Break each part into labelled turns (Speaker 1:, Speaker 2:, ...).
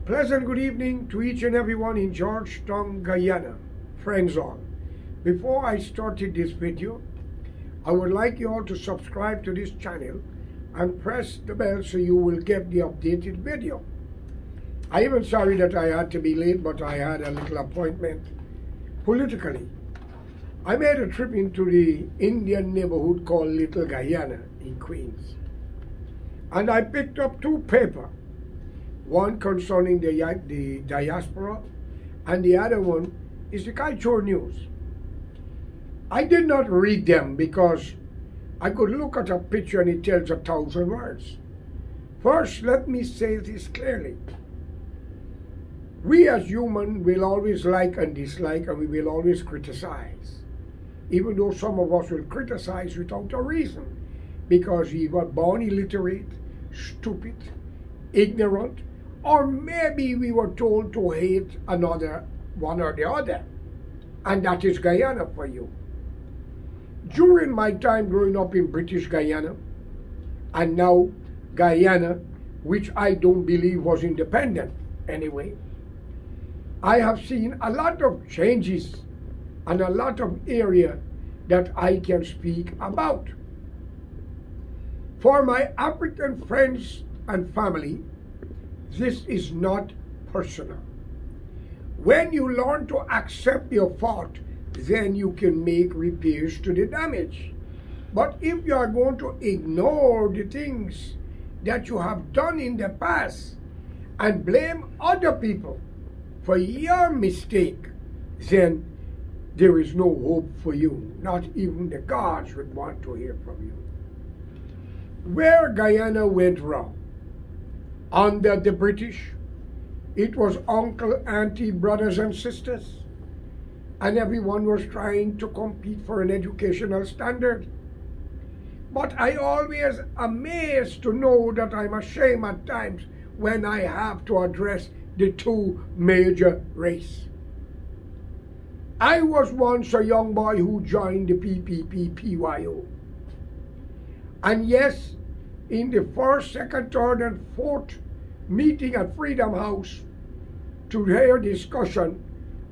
Speaker 1: Pleasant good evening to each and everyone in Georgetown, Guyana. Friends all. Before I started this video, I would like you all to subscribe to this channel and press the bell so you will get the updated video. I am sorry that I had to be late, but I had a little appointment politically. I made a trip into the Indian neighborhood called Little Guyana in Queens. And I picked up two papers. One concerning the diaspora, and the other one is the cultural news. I did not read them because I could look at a picture and it tells 1,000 words. First, let me say this clearly. We as humans will always like and dislike, and we will always criticize. Even though some of us will criticize without a reason, because we were born illiterate, stupid, ignorant, or maybe we were told to hate another, one or the other. And that is Guyana for you. During my time growing up in British Guyana, and now Guyana, which I don't believe was independent anyway, I have seen a lot of changes and a lot of area that I can speak about. For my African friends and family, this is not personal. When you learn to accept your fault, then you can make repairs to the damage. But if you are going to ignore the things that you have done in the past and blame other people for your mistake, then there is no hope for you. Not even the gods would want to hear from you. Where Guyana went wrong? Under the British, it was uncle, auntie, brothers and sisters, and everyone was trying to compete for an educational standard. But I always amazed to know that I'm ashamed at times when I have to address the two major races. I was once a young boy who joined the PPP-PYO. And yes, in the first, second, third, and fourth meeting at Freedom House to hear discussion,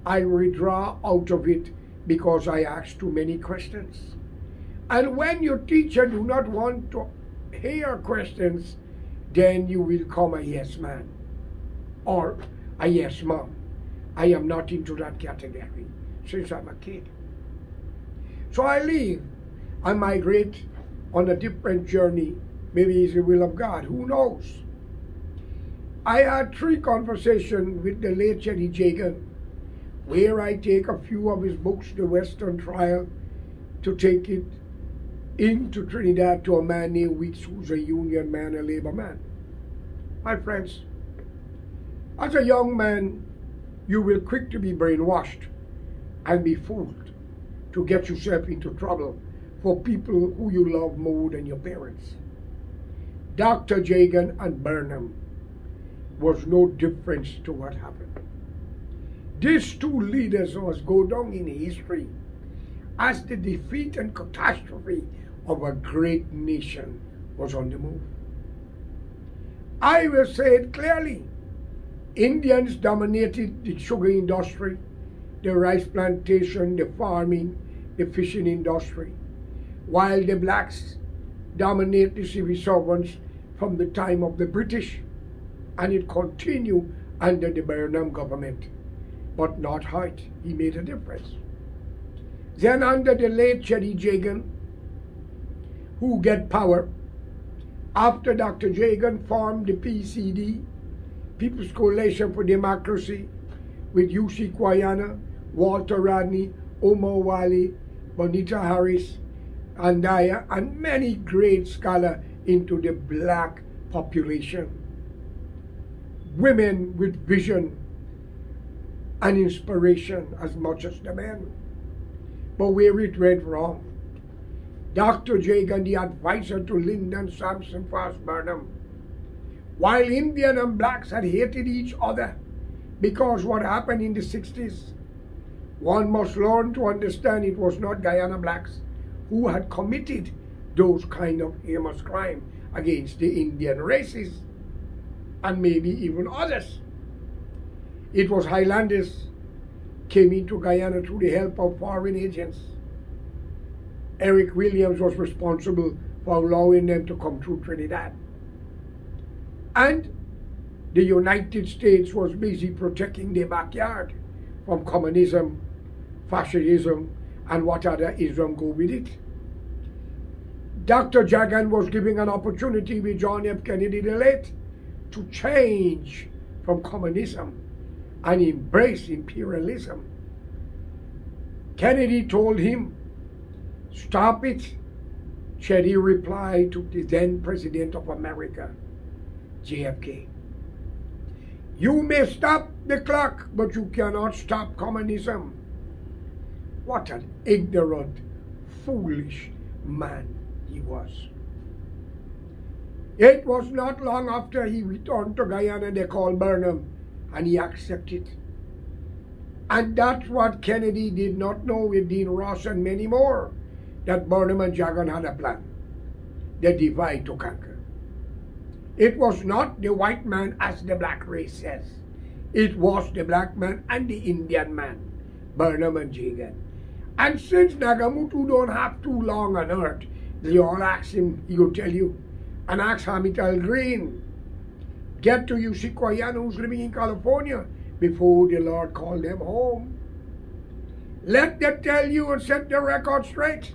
Speaker 1: I withdraw out of it because I asked too many questions. And when your teacher do not want to hear questions, then you will become a yes man or a yes mom. I am not into that category since I'm a kid. So I leave and migrate on a different journey. Maybe it's the will of God, who knows? I had 3 conversations with the late Chetty Jagan, where I take a few of his books, The Western Trial, to take it into Trinidad to a man named Weeks, who's a union man, a labor man. My friends, as a young man, you will quick to be brainwashed and be fooled to get yourself into trouble for people who you love more than your parents. Dr. Jagan and Burnham was no difference to what happened. These two leaders must go down in history as the defeat and catastrophe of a great nation was on the move. I will say it clearly. Indians dominated the sugar industry, the rice plantation, the farming, the fishing industry, while the blacks dominate the civil servants from the time of the British, and it continued under the Burnham government, but not Hart. He made a difference. Then under the late Chetty Jagan, who get power, after Dr. Jagan formed the PCD, People's Coalition for Democracy, with U.C. Quayana, Walter Rodney, Omar Wali, Bonita Harris, Andaya, and many great scholars into the black population. Women with vision and inspiration as much as the men. But where it went wrong, Dr. Jagan, the advisor to Lyndon Sampson Fast Burnham, while Indian and blacks had hated each other because what happened in the 60s, one must learn to understand it was not Guyana blacks who had committed those kind of heinous crime against the Indian races, and maybe even others. It was Highlanders came into Guyana through the help of foreign agents. Eric Williams was responsible for allowing them to come through Trinidad. And the United States was busy protecting their backyard from communism, fascism, and what other ism go with it. Dr. Jagan was giving an opportunity with John F. Kennedy the late to change from communism and embrace imperialism. Kennedy told him, "Stop it." Chetty replied to the then President of America, JFK, "You may stop the clock, but you cannot stop communism." What an ignorant, foolish man he was. It was not long after he returned to Guyana they called Burnham, and he accepted. And that's what Kennedy did not know with Dean Ross and many more, that Burnham and Jagan had a plan, the divide to conquer. It was not the white man as the black race says. It was the black man and the Indian man, Burnham and Jagan. And since Nagamutu don't have too long on earth, they all ask him, he will tell you, and ask Hamital Green, get to Usikoyan who's living in California before the Lord called them home. Let them tell you and set the record straight.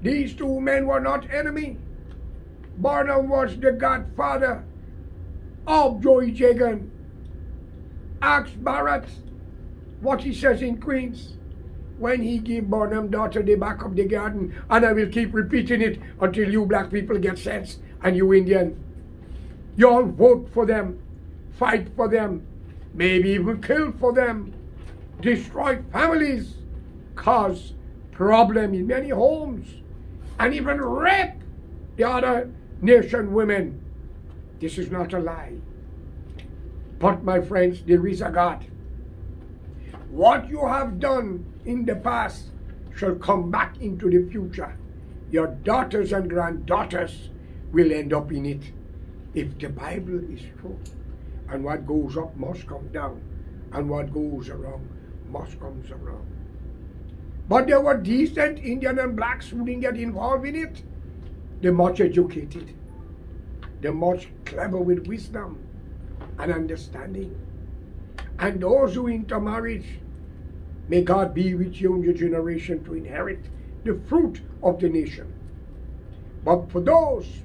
Speaker 1: These two men were not enemy. Burnham was the godfather of Joey Jagan. Ask Barrett what he says in Queens when he gave Burnham daughter the back of the garden, and I will keep repeating it until you black people get sense and you Indian. You all vote for them, fight for them, maybe even kill for them, destroy families, cause problem in many homes, and even rape the other nation women. This is not a lie. But my friends, there is a God. What you have done in the past shall come back into the future. Your daughters and granddaughters will end up in it. If the Bible is true, and what goes up must come down, and what goes around must come around. But there were decent Indian and blacks who didn't get involved in it. The much educated, the much clever with wisdom and understanding. And those who intermarried, may God be with you and your generation to inherit the fruit of the nation. But for those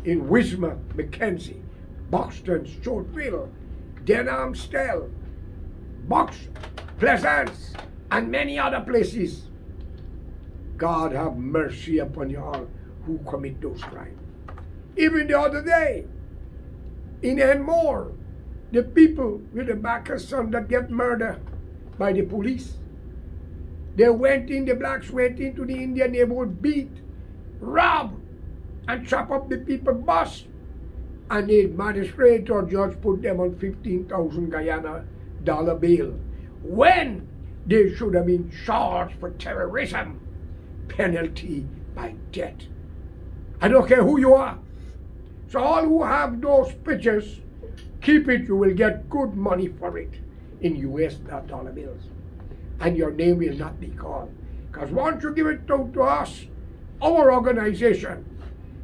Speaker 1: in Wisma, Mackenzie, Buxton, Shortville, Denham, Stell, Box, Pleasance, and many other places, God have mercy upon you all who commit those crimes. Even the other day, in Enmore, the people with the Bacchus son that get murdered by the police, the blacks went into the Indian neighborhood, beat, rob, and chop up the people's bus. And the magistrate or judge put them on 15,000 Guyana dollar bail, when they should have been charged for terrorism, penalty by death. I don't care who you are. So all who have those pictures, keep it. You will get good money for it in US dollar bills. And your name will not be called. Because once you give it to us, our organization,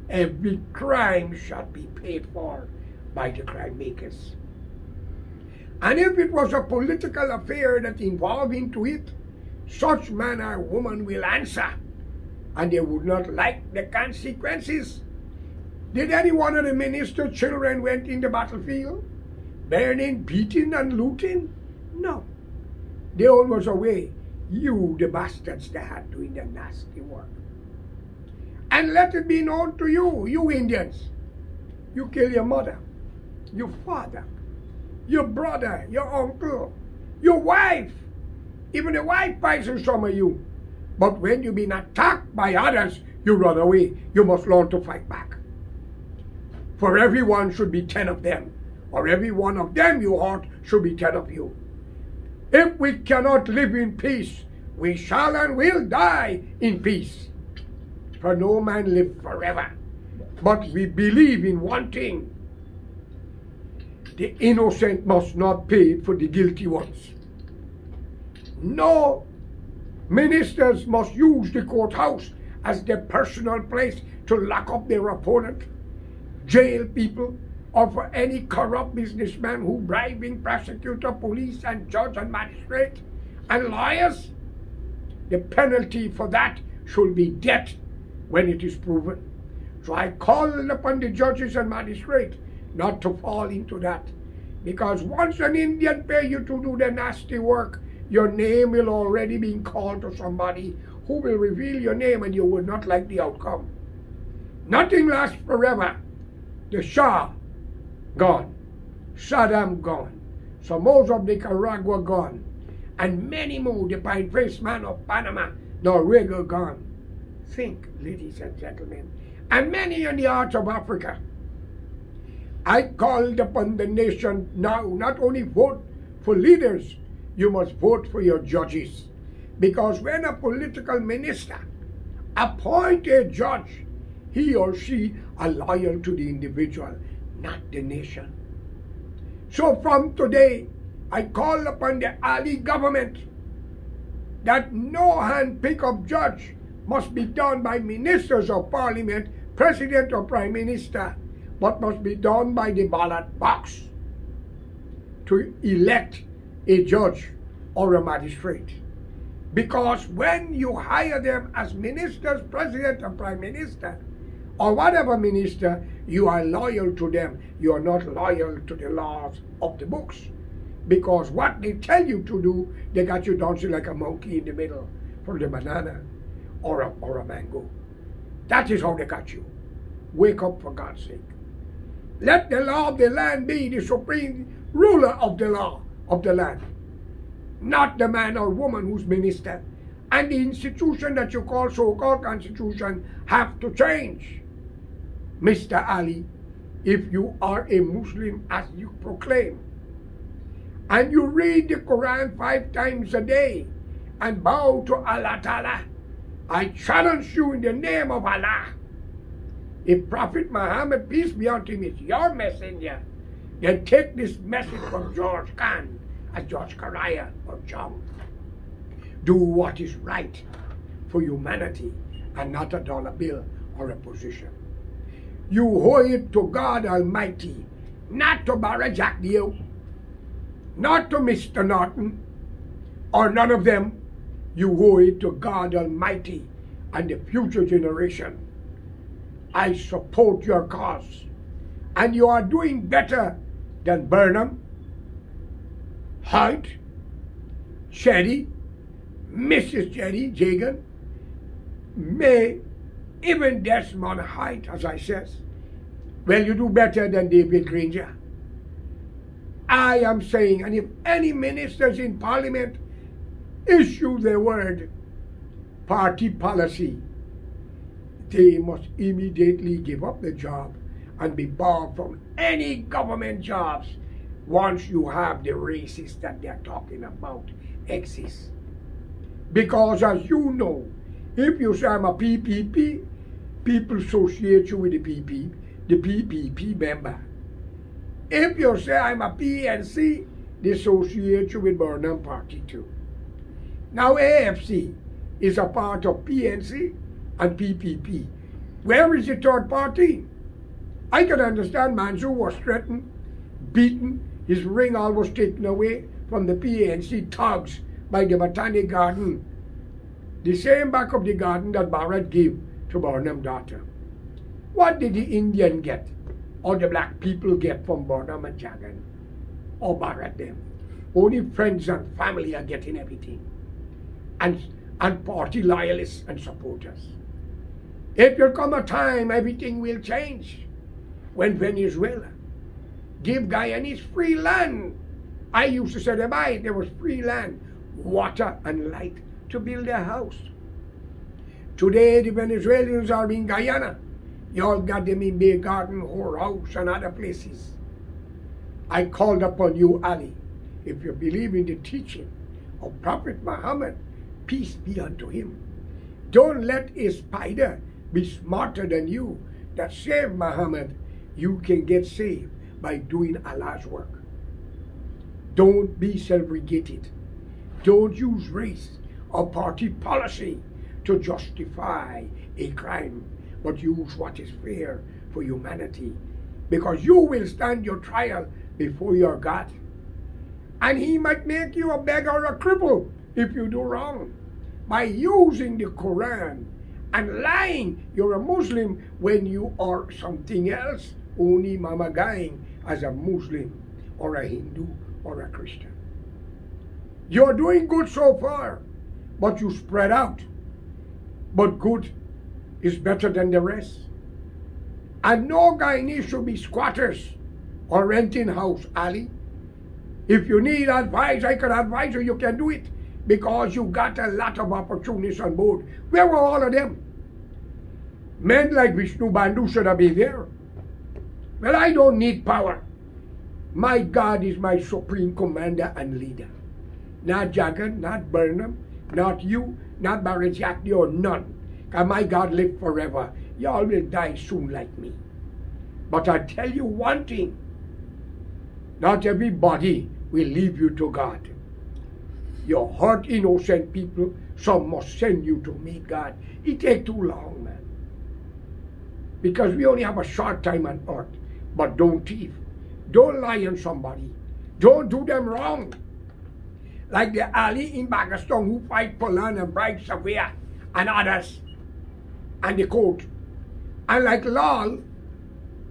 Speaker 1: every crime shall be paid for by the crime makers. And if it was a political affair that involved into it, such man or woman will answer, and they would not like the consequences. Did any one of the minister's children went in the battlefield, burning, beating, and looting? No. They all was away. You, the bastards, that had doing the nasty work. And let it be known to you, you Indians, you kill your mother, your father, your brother, your uncle, your wife. Even the wife poisons some of you. But when you've been attacked by others, you run away. You must learn to fight back. For every one should be 10 of them, or every one of them you hurt should be 10 of you. If we cannot live in peace, we shall and will die in peace. For no man lives forever. But we believe in one thing. The innocent must not pay for the guilty ones. No, ministers must use the courthouse as their personal place to lock up their opponent, jail people, or for any corrupt businessman who bribing prosecutor, police, and judge and magistrate and lawyers. The penalty for that should be death when it is proven. So I call upon the judges and magistrates not to fall into that. Because once an Indian pay you to do the nasty work, your name will already be called to somebody who will reveal your name, and you will not like the outcome. Nothing lasts forever. The Shah gone, Saddam gone, Somoza of Nicaragua gone, and many more, the pine-faced man of Panama, Noriega gone. Think, ladies and gentlemen, and many in the heart of Africa. I called upon the nation now, not only vote for leaders, you must vote for your judges. Because when a political minister appoints a judge, he or she are loyal to the individual, not the nation. So from today, I call upon the Ali government that no hand-pick-up judge must be done by ministers of parliament, president or prime minister, but must be done by the ballot box to elect a judge or a magistrate. Because when you hire them as ministers, president or prime minister, or whatever minister, you are loyal to them. You are not loyal to the laws of the books. Because what they tell you to do, they got you dancing like a monkey in the middle for the banana or a mango. That is how they got you. Wake up, for God's sake. Let the law of the land be the supreme ruler of the law of the land, not the man or woman who's minister. And the institution that you call so-called constitution have to change. Mr. Ali, if you are a Muslim as you proclaim, and you read the Quran 5 times a day and bow to Allah Ta'ala, I challenge you in the name of Allah. If Prophet Muhammad, peace be unto him, is your messenger, then take this message from George Khan as George Karaya or John. Do what is right for humanity and not a dollar bill or a position. You owe it to God Almighty, not to Barajak Dio, not to Mr. Norton, or none of them. You owe it to God Almighty and the future generation. I support your cause, and you are doing better than Burnham, Hart, Chetty, Mrs. Chetty, Jagan, May, even Desmond Haight, as I says. Well, you do better than David Granger. I am saying, and if any ministers in Parliament issue the word party policy, they must immediately give up the job and be barred from any government jobs once you have the races that they're talking about exist. Because as you know, if you say I'm a PPP, people associate you with the PPP member. If you say I'm a PNC, they associate you with Burnham Party too. Now AFC is a part of PNC and PPP. Where is the third party? I can understand Mansour was threatened, beaten, his ring all was taken away from the PNC thugs by the Botanic Garden. The same back of the garden that Bharat gave to Burnham's daughter. What did the Indian get? Or the black people get from Burnham and Jagan? Or Bharat them? Only friends and family are getting everything. And party loyalists and supporters. It will come a time everything will change. When Venezuela give Guyanese free land. I used to say there was free land, water and light to build their house. Today the Venezuelans are in Guyana. You all got them in Bay Garden, Whorehouse and other places. I called upon you, Ali, if you believe in the teaching of Prophet Muhammad, peace be unto him. Don't let a spider be smarter than you that saved Muhammad. You can get saved by doing Allah's work. Don't be segregated. Don't use race or party policy to justify a crime, but use what is fair for humanity, because you will stand your trial before your God, and he might make you a beggar or a cripple if you do wrong by using the Quran and lying you're a Muslim when you are something else, only mamagaing as a Muslim or a Hindu or a Christian. You're doing good so far, but you spread out. But good is better than the rest. And no Guyanese should be squatters or renting house, Ali. If you need advice, I can advise you, you can do it, because you got a lot of opportunities on board. Where were all of them? Men like Vishnu Bandhu should have been there. Well, I don't need power. My God is my supreme commander and leader. Not Jagan, not Burnham, not you, not Barajaki, or none. Because my God lives forever. Y'all will die soon like me. But I tell you one thing. Not everybody will leave you to God. You hurt innocent people, some must send you to meet God. It takes too long, man. Because we only have a short time on earth. But don't thief. Don't lie on somebody. Don't do them wrong. Like the Ali in Pakistan who fight for land and bribe Safia and others and the court. And like Lal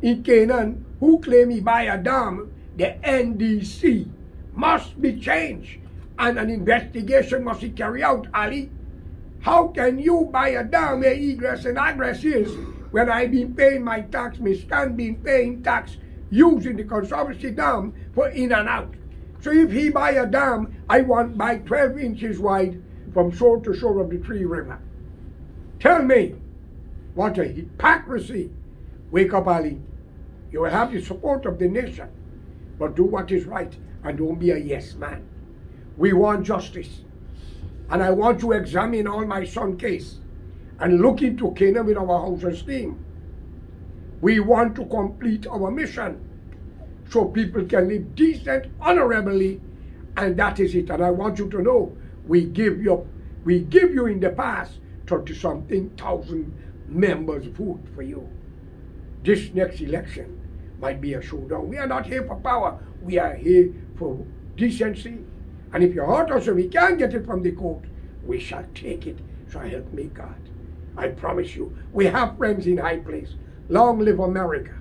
Speaker 1: in Canaan who claim he buy a dam, the NDC must be changed and an investigation must be carried out, Ali. How can you buy a dam where egress and egress is when I've been paying my tax, my scan been paying tax using the conservancy dam for in and out? So if he buy a dam, I want by 12 inches wide from shore to shore of the Three River. Tell me, what a hypocrisy. Wake up, Ali. You will have the support of the nation, but do what is right and don't be a yes man. We want justice. And I want to examine all my son case and look into Canaan with our house and steam. We want to complete our mission so people can live decent, honorably, and that is it. And I want you to know, we give you in the past 30-something thousand members vote for you. This next election might be a showdown. We are not here for power. We are here for decency. And if you hurt us and we can't get it from the court, we shall take it. So help me God. I promise you, we have friends in high place. Long live America.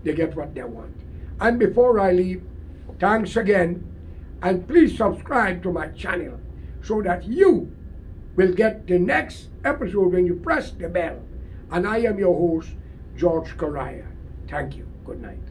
Speaker 1: They get what they want. And before I leave, thanks again. And please subscribe to my channel so that you will get the next episode when you press the bell. And I am your host, George Correa. Thank you. Good night.